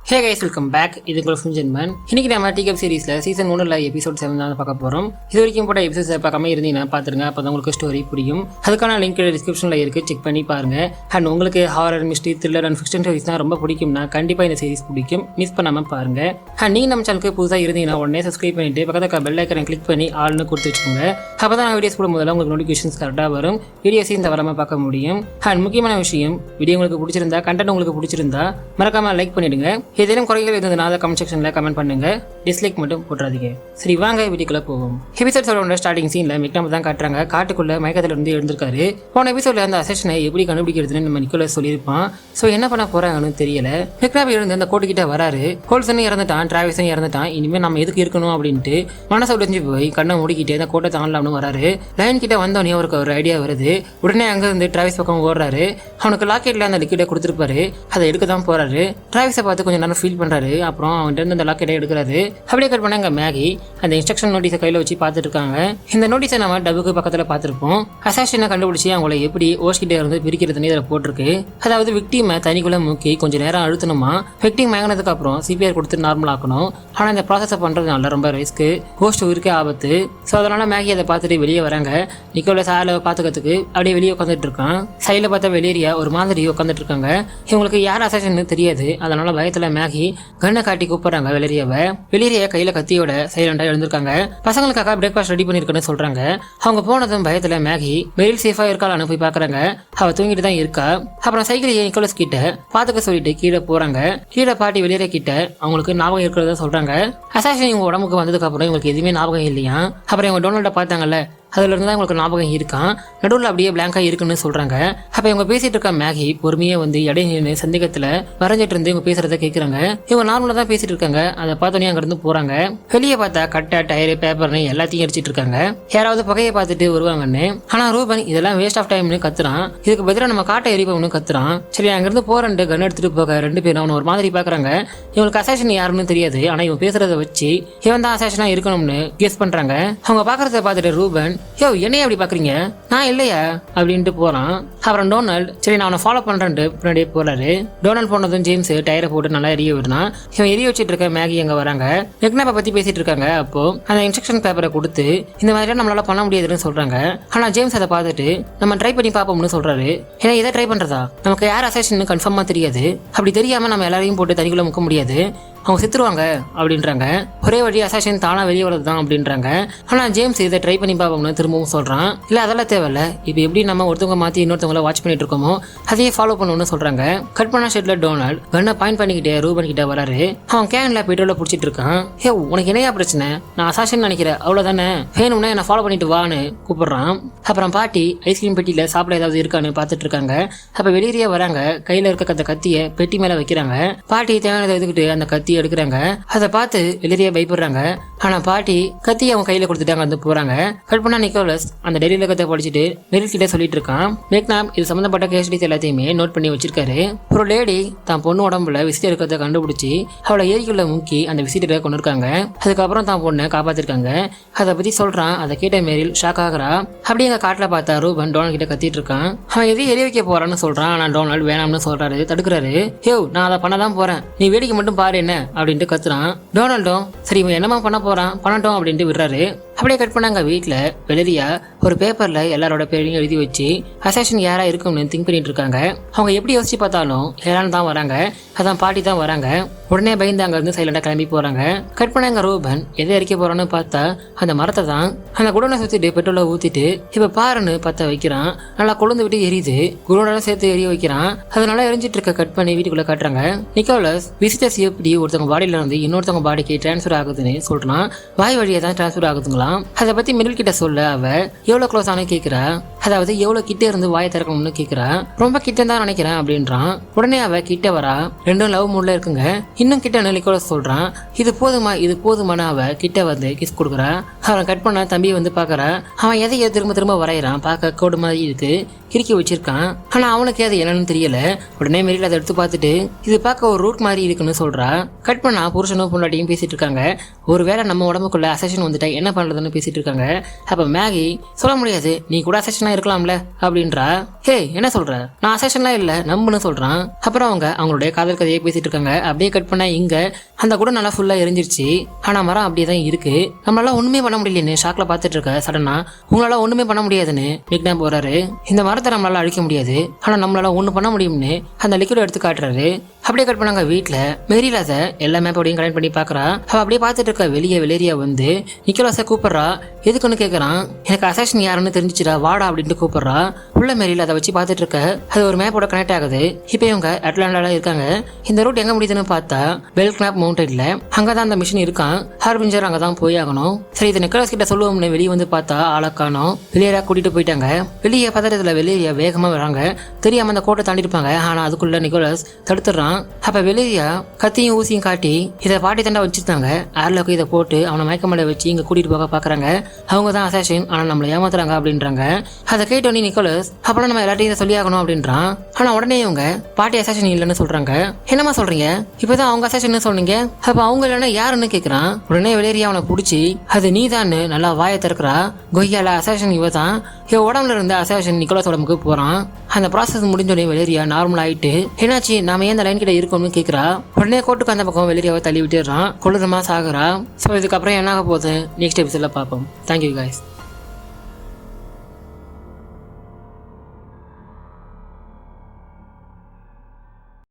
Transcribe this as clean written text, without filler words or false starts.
Hey guys, welcome back. இது உங்கள் ஃபின்ஜென்மன். இன்னைக்கு நம்ம டிகப் சீரிஸில் சீசன் 1 எபிசோட் 7 தான் பார்க்க போகிறோம். இது வரைக்கும் போட்ட எபிசோட்ஸ் பார்க்காம இருந்தீங்கன்னா பார்த்துருங்க. அப்போ தான் உங்களுக்கு ஸ்டோரி புரியும். அதுக்கான லிங்க் டிஸ்கிரிப்ஷனில் இருக்குது, செக் பண்ணி பாருங்கள். அண்ட் உங்களுக்கு horror, mystery, thriller and fiction stories தான் ரொம்ப பிடிக்கும்னா கண்டிப்பாக இந்த சீரிஸ் பிடிக்கும். மிஸ் பண்ணாமல் பாருங்கள். அண்ட் நீங்கள் நம்ம சேனலுக்கு புதுசாக இருந்தீங்கன்னா உடனே சப்ஸ்கிரைப் பண்ணிட்டு பக்கத்தில் பெல் ஐக்கனை கிளிக் பண்ணி ஆள்னு கொடுத்து வச்சுக்கோங்க. அப்போ தான் நான் வீடியோஸ் போடும்போது உங்களுக்கு நோட்டிஃபிகேஷன்ஸ் கரெக்டாக வரும். வீடியோஸையும் தவறாமல் பார்க்க முடியும். அண்ட் முக்கியமான விஷயம், வீடியோ உங்களுக்கு பிடிச்சிருந்தா, கண்டென்ட் உங்களுக்கு பிடிச்சிருந்தா மறக்காமல் லைக் பண்ணிவிடுங்க. ஏதேனும் குறைகள் இருந்ததுனால கமெண்ட் செக்ஷன்ல கமெண்ட் பண்ணுங்க. டிஸ்லைக் மட்டும் போட்டுறாதீங்க. சரி, வாங்க வீடியோக்குள்ள போவோம். எபிசோட் ஸ்டார்டிங் சீன்ல மெக்னாம் தான் காட்டுறாங்க. காட்டுக்குள்ள மயக்கத்துல இருந்து எழுந்திருக்காரு. போன எபிசோட்ல அந்த அசெஷனை எப்படி கண்டுபிடிக்கிறதுன்னு நம்ம நிக்கோலஸ் சொல்லியிருப்பான். ஸோ என்ன பண்ண போறாங்கன்னு தெரியல. மெக்னாப் எழுந்து அந்த கோட்டு கிட்ட வராரு. ஹோல்சனும் இறந்துட்டான், டிராவிஸும் இறந்துட்டான். இனிமேல் நம்ம எதுக்கு இருக்கணும் அப்படின்ட்டு மனசை உடைஞ்சு போய் கண்ணை மூடிக்கிட்டு அந்த கோட்டை தாண்டலாம்னு வராரு. லைன் கிட்ட வந்தோடனே அவருக்கு ஒரு ஐடியா வருது. உடனே அங்க இருந்து டிராவிஸ் பக்கம் ஓடுறாரு. அவனுக்கு லாக்கெட்ல அந்த லிக்விடை கொடுத்துருப்பாரு. அதை எடுக்க தான் போறாரு. டிராவிஸை பார்த்து கொஞ்சம் நேரம் ஃபீல் பண்றாரு. அப்புறம் அவன்கிட்ட அந்த லாக்கெட்டை எடுக்கிறாரு. அப்படியே கட் பண்ணாங்க. மேகி அந்த இன்ஸ்ட்ரக்ஷன் நோட்டீஸை கையில் வச்சு பார்த்துட்டு இருக்காங்க. இந்த நோட்டீஸை நம்ம டபுக்கு பக்கத்தில் பார்த்துருப்போம். அசாசினை கண்டுபிடிச்சி அவங்கள எப்படி ஓஸ்கிட்ட இருந்து பிரிக்கிறதுன்னு இதில் போட்டிருக்கு. அதாவது விக்டிமை தனிக்குள்ள மூக்கி கொஞ்சம் நேரம் அழுத்தணுமா, விக்டிம் மயங்கினதுக்கு அப்புறம் சிபிஆர் கொடுத்து நார்மல் ஆக்கணும். ஆனால் இந்த ப்ராசஸை பண்ணுறதுனால ரொம்ப ரிஸ்க்கு, ஹோஸ்ட் உயிருக்கே ஆபத்து. ஸோ அதனால மேகி அதை பார்த்துட்டு வெளியே வராங்க. நிக்கோலஸ் ஆளை பார்த்துக்கிறதுக்கு அப்படியே வெளியே உட்காந்துட்டு இருக்கான். சைடில் பார்த்தா வெளியேறியா ஒரு மாதிரி உட்காந்துட்டு இருக்காங்க. இவங்களுக்கு யார் அசாசின்னு தெரியாது. அதனால பயத்தில் மேகி கண்ணை காட்டி கூப்பிடுறாங்க வெளியேறிய கையில கத்தியோட சைலண்டா எழுந்திருக்காங்க. பசங்களுக்காக பிரேக்ஃபாஸ்ட் ரெடி பண்ணிருக்கேன்னு சொல்றாங்க. அவங்க போனதும் பயத்துல மேகி மெரில் சேஃபா இருக்காளான்னு போய் பாக்குறாங்க. அவ தூங்கிட்டு தான் இருக்கா. அப்புறம் சைக்கிள் நிக்கோலஸ் கிட்ட பாத்துக்க சொல்லிட்டு கீழே போறாங்க. கீழே பாட்டி வெளியேற கிட்ட அவங்களுக்கு ஞாபகம் இருக்கிறதா சொல்றாங்க. அசாசின் இவங்க உடம்புக்கு வந்ததுக்கு அப்புறம் இவங்களுக்கு எதுவுமே ஞாபகம் இல்லையா. அப்புறம் இவங்க டொனால்ட பார்த்தாங்கல்ல, அதுல இருந்து தான் உங்களுக்கு ஞாபகம் இருக்கான். நடுவில் அப்படியே பிளாங்கா இருக்குன்னு சொல்றாங்க. அப்ப இவங்க பேசிட்டு இருக்க மேகி பொறுமையா வந்து இடையில சந்தேகத்துல வரைஞ்சிட்டு இருந்து இவங்க பேசுறத கேட்கறாங்க. இவங்க நார்மலா தான் பேசிட்டு இருக்காங்க. அதை பார்த்தோன்னே அங்க இருந்து போறாங்க. வெளியே பார்த்தா கட்டை, டயரு, பேப்பர்னு எல்லாத்தையும் அடிச்சிட்டு இருக்காங்க. யாராவது புகையை பார்த்துட்டு வருவாங்கன்னு. ஆனா ரூபன் இதெல்லாம் வேஸ்ட் ஆஃப் டைம்னு கத்துறான். இதுக்கு பதிலாக நம்ம காட்டை எரிப்போம்னு கத்துறான். சரி, அங்க இருந்து போறேன்ட்டு கன் எடுத்துட்டு போக ரெண்டு பேரும் அவனை ஒரு மாதிரி பாக்குறாங்க. இவங்களுக்கு அசாசின் யாருன்னு தெரியாது. ஆனா இவன் பேசுறத வச்சு இவன் தான் அசாசினா இருக்கணும்னு கெஸ் பண்றாங்க. அவங்க பாக்குறத பார்த்துட்டு ரூபன், யோ என்னைய அப்படி பாக்குறீங்க, நான் இல்லையா அப்படின்ட்டு போறான். அப்புறம் டொனால்ட், சரி நான் அவனை ஃபாலோ பண்றேன்ட்டு பின்னாடியே போறாரு. டொனால்ட் போனதும் ஜேம்ஸ் டயரை போட்டு நல்லா எரிய விடுறான். இவன் எரிய வச்சுட்டு இருக்க மேகி அங்க வராங்க. மெக்னாப்பை பத்தி பேசிட்டு இருக்காங்க. அப்போ அந்த இன்ஸ்ட்ரக்ஷன் பேப்பரை கொடுத்து இந்த மாதிரிலாம் நம்மளால பண்ண முடியாதுன்னு சொல்றாங்க. ஆனா ஜேம்ஸ் அதை பார்த்துட்டு நம்ம ட்ரை பண்ணி பார்ப்போம்னு சொல்றாரு. ஏன்னா இதை ட்ரை பண்றதா, நமக்கு யார் அசாசின்னு கன்ஃபார்மா தெரியாது. அப்படி தெரியாம நம்ம எல்லாரையும் போட்டு தனிக்குள்ள முக்க முடியாது, அவங்க செத்துருவாங்க அப்படின்றாங்க. ஒரே வழி அசாசின் தானா வெளியே வரதுதான் அப்படின்றாங்க. ஆனா ஜேம்ஸ் இதை ட்ரை பண்ணி பார்ப்போம்னு திரும்பவும் சொல்றான். இல்ல அதெல்லாம் தேவையில்ல, இப்போ எப்படி நம்ம ஒருத்தவங்க மாத்தி இன்னொருத்தவங்கள வாட்ச் பண்ணிட்டு இருக்கோமோ அதையே ஃபாலோ பண்ணணும்னு சொல்றாங்க. கட் பண்ண ஷெட்ல டொனால்ட் கண்ணை பாயிண்ட் பண்ணிக்கிட்டே ரூபன் கிட்ட வராரு. அவன் கேன்ல பெட்ரோல பிடிச்சிட்டு இருக்கான். ஹே, உனக்கு என்னையா பிரச்சனை, நான் அசாசின் நினைக்கிறேன் அவ்வளவுதானே, வேணும்னா என்ன ஃபாலோ பண்ணிட்டு வான்னு கூப்பிடுறான். அப்புறம் பாட்டி ஐஸ்கிரீம் பெட்டியில சாப்பிட ஏதாவது இருக்கான்னு பார்த்துட்டு இருக்காங்க. அப்ப வெளியே வராங்க. கையில இருக்க அந்த கத்தியை பெட்டி மேல வைக்கிறாங்க. பாட்டி தேவையானதை எடுத்துக்கிட்டு அந்த கத்தி எடுக்கிறாங்க. அதை பார்த்து வெளியே பயப்படுறாங்க. ஆனா பாட்டி கத்தி அவங்க கையில கொடுத்துட்டாங்க, வந்து போறாங்க. கட் பண்ணா நிக்கோலஸ் அந்த டைரி கத்தை படிச்சுட்டு மெரில் கிட்ட சொல்லிட்டு இருக்கான். மெக்னாப் இது சம்பந்தப்பட்ட கேஸ் எல்லாத்தையுமே நோட் பண்ணி வச்சிருக்காரு. ஒரு லேடி தான் பொண்ணு உடம்புல விசிட்டர் இருக்கிறத கண்டுபிடிச்சி அவளை ஏரிக்குள்ள முக்கி அந்த விசிட்டரை கொண்டு இருக்காங்க. அதுக்கப்புறம் தான் பொண்ணை காப்பாத்திருக்காங்க. அதை பத்தி சொல்றான். அதை கேட்ட மெரில் ஷாக் ஆகுறா. அப்படியே எங்க காட்டுல பார்த்தா ரூபன் டொனால்ட் கிட்ட கத்திட்டு இருக்கான். அவன் எதையும் எரிய வைக்க போறான்னு சொல்றான். ஆனா டொனால்ட் வேணாம்னு சொல்றாரு, தடுக்கிறாரு. யோ, நான் அதை பண்ணதான் போறேன், நீ வேடிக்கை மட்டும் பாரு என்ன அப்படின்ட்டு கத்துறான். டொனால்டும் சரி இவன் என்னமா பண்ண போறான் பண்ணட்டும் அப்படின்ட்டு விடுறாரு. அப்படியே கட் பண்ணாங்க. வீட்டுல வெளியா ஒரு பேப்பர்ல எல்லாரோட பேரையும் எழுதி வச்சு அசாசின் யாரா இருக்கும்னு திங்க் பண்ணிட்டு இருக்காங்க. அவங்க எப்படி யோசிச்சு பார்த்தாலும் ஹெலான் தான் வராங்க, அதான் பாட்டி தான் வராங்க. உடனே பயந்து அங்க இருந்து சைலண்டா கிளம்பி போறாங்க. கட் பண்ணாங்க. ரூபன் எதை அடிக்க போறான்னு பார்த்தா அந்த மரத்தை தான். அந்த குடோனை சுத்திட்டு பெட்ரோலை ஊத்திட்டு இப்ப பாருன்னு பத்த வைக்கிறான். நல்லா கொழுந்து விட்டு எரியுது. குடோனோட சேர்த்து எரிய வைக்கிறான். அதனால எரிஞ்சிட்டு இருக்க கட் பண்ணி வீட்டுக்குள்ள காட்டுறாங்க. நிக்கோலஸ் விசிட்டர்ஸ் எப்படி ஒருத்தவங்க பாடியில இருந்து இன்னொருத்தவங்க பாடிக்கு டிரான்ஸ்பர் ஆகுதுன்னு சொல்றான். வாய் வழியா தான் டிரான்ஸ்பர் ஆகுதுங்களா. அதை பத்தி மிடில் கிட்ட சொல்ல அவ எவ்வளவு க்ளோஸ் ஆனு கேக்குறா. அதாவது எவ்வளவு கிட்ட இருந்து வாயை திறக்கணும்னு கேக்குறா. ரொம்ப கிட்ட தான் நினைக்கிறேன் அப்படின்றான். உடனே அவ கிட்ட வரா. ரெண்டும் லவ் மூட்ல இருக்குங்க. இன்னும் கிட்ட நிக்கோலஸ் சொல்றான். இது போதுமா இது போதுமான அவ கிட்ட வந்து கிஸ் கொடுக்குறா. அவன் கட் பண்ண தம்பி வந்து பாக்குறா. அவன் எதையோ திரும்ப திரும்ப வரைகிறான். பார்க்க கோடு மாதிரி இருக்கு, கிறுக்கி வச்சிருக்கான். ஆனா அவனுக்கு அது என்னன்னு தெரியல. உடனே மெரில் அதை எடுத்து பார்த்துட்டு இது பார்க்க ஒரு ரூட் மாதிரி இருக்குன்னு சொல்றா. கட் பண்ணா புருஷனும் பொண்டாட்டியும் பேசிட்டு இருக்காங்க. ஒருவேளை நம்ம உடம்புக்குள்ள அசெஷன் வந்துட்டா என்ன பண்றதுன்னு பேசிட்டு இருக்காங்க. அப்ப மேகி சொல்ல முடியாது, நீ கூட அசெஷனா அசேஷனா இருக்கலாம்ல அப்படின்றா. ஹே என்ன சொல்ற, நான் அசேஷன்லாம் இல்ல நம்புன்னு சொல்றான். அப்புறம் அவங்களுடைய காதல் கதையை பேசிட்டு இருக்காங்க. அப்படியே கட் பண்ண இங்க அந்த கூட நல்லா ஃபுல்லா எரிஞ்சிருச்சு. ஆனா மரம் அப்படியே தான் இருக்கு. நம்மளால ஒண்ணுமே பண்ண முடியலன்னு ஷாக்ல பாத்துட்டு இருக்க. சடனா உங்களால ஒண்ணுமே பண்ண முடியாதுன்னு விக்னா போறாரு. இந்த மரத்தை நம்மளால அழிக்க முடியாது, ஆனா நம்மளால ஒண்ணு பண்ண முடியும்னு அந்த லிக்விட் எடுத்து காட்டுறாரு. அப்படியே கட் பண்ணாங்க வீட்டுல மேரிலாத எல்லா மேப்போடையும் கனெக்ட் பண்ணி பாக்குறா. அவ அப்படியே பாத்துட்டு இருக்க வெளியே வந்து நிக்கோலஸை கூப்பிடுறா. எதுக்குன்னு கேக்குறான். எனக்கு அசேஷன் யாருன்னு தெரிஞ்சிச்சுடா வாடா அப்படின்ட்டு கூப்பிடுறா. உள்ள மேரில அதை வச்சு பாத்துட்டு இருக்க. அது ஒரு மேப்போட கனெக்ட் ஆகுது. இப்ப இவங்க அட்லாண்டால இருக்காங்க. இந்த ரூட் எங்க முடியுதுன்னு பார்த்தா பெல்க்னாப் மவுண்டன்ல அங்கதான் அந்த மிஷின் இருக்கான். ஹார்பிஞ்சர் அங்கதான் போய் ஆகணும். சரி இதை நிக்கோலஸ் கிட்ட சொல்லுவோம்னு வெளியே வந்து பார்த்தா ஆளக்கானோ வெளியேறா கூட்டிட்டு போயிட்டாங்க. வெளியே பதறதுல வெளியே வேகமா வராங்க. தெரியாம அந்த கோட்டை தாண்டி இருப்பாங்க. ஆனா அதுக்குள்ள நிக்கோலஸ் தடுத்துடுறான். அப்ப வெளியா கத்தியும் ஊசியும் காட்டி இதை பாட்டி தண்டா வச்சிருந்தாங்க. ஏர்லோக்கு இதை போட்டு அவனை மயக்கமலை வச்சு இங்க கூட்டிட்டு போக பாக்குறாங்க. அவங்க தான் அசாசின், ஆனா நம்மளை ஏமாத்துறாங்க அப்படின்றாங்க. அதை கேட்டோன்னே நிக்கோலஸ் அப்பெல்லாம் நம்ம எல்லாத்தையும் இதை சொல்லி ஆகணும் அப்படின்றான். ஆனா உடனே இவங்க பாட்டி அசாசின் இல்லைன்னு சொல்றாங்க. என்னமா சொல்றீங்க, இப்பதான் அவங்க அசாசின் சொன்னீங்க, அப்ப அவங்க இல்லைன்னா யாருன்னு கேக்குறான். உடனே வெளியேறிய அவனை பிடிச்சி அது நீதான்னு நல்லா வாயை திறக்கிறா. கொய்யால அசாசின் இவ தான். இவன் உடம்புல இருந்த அசாசின் நிக்கோலஸ் உடம்புக்கு போறான். அந்த ப்ராசஸ் முடிஞ்சோடனே வெளியேறியா நார்மல் ஆயிட்டு என்னாச்சு நாம ஏன் இந்த லைன் கிட்ட இருக்கோம்னு கேக்குறா. உடனே கோட்டுக்கு அந்த பக்கம் வெளியேறியாவை தள்ளி விட்டுறான். கொள்ளுறமா சாகுறா. ஸோ இதுக்கப்புறம் என்ன ஆக போகுது நெக்ஸ்ட் எபிசோட்ல பார்ப்போம். Thank you guys.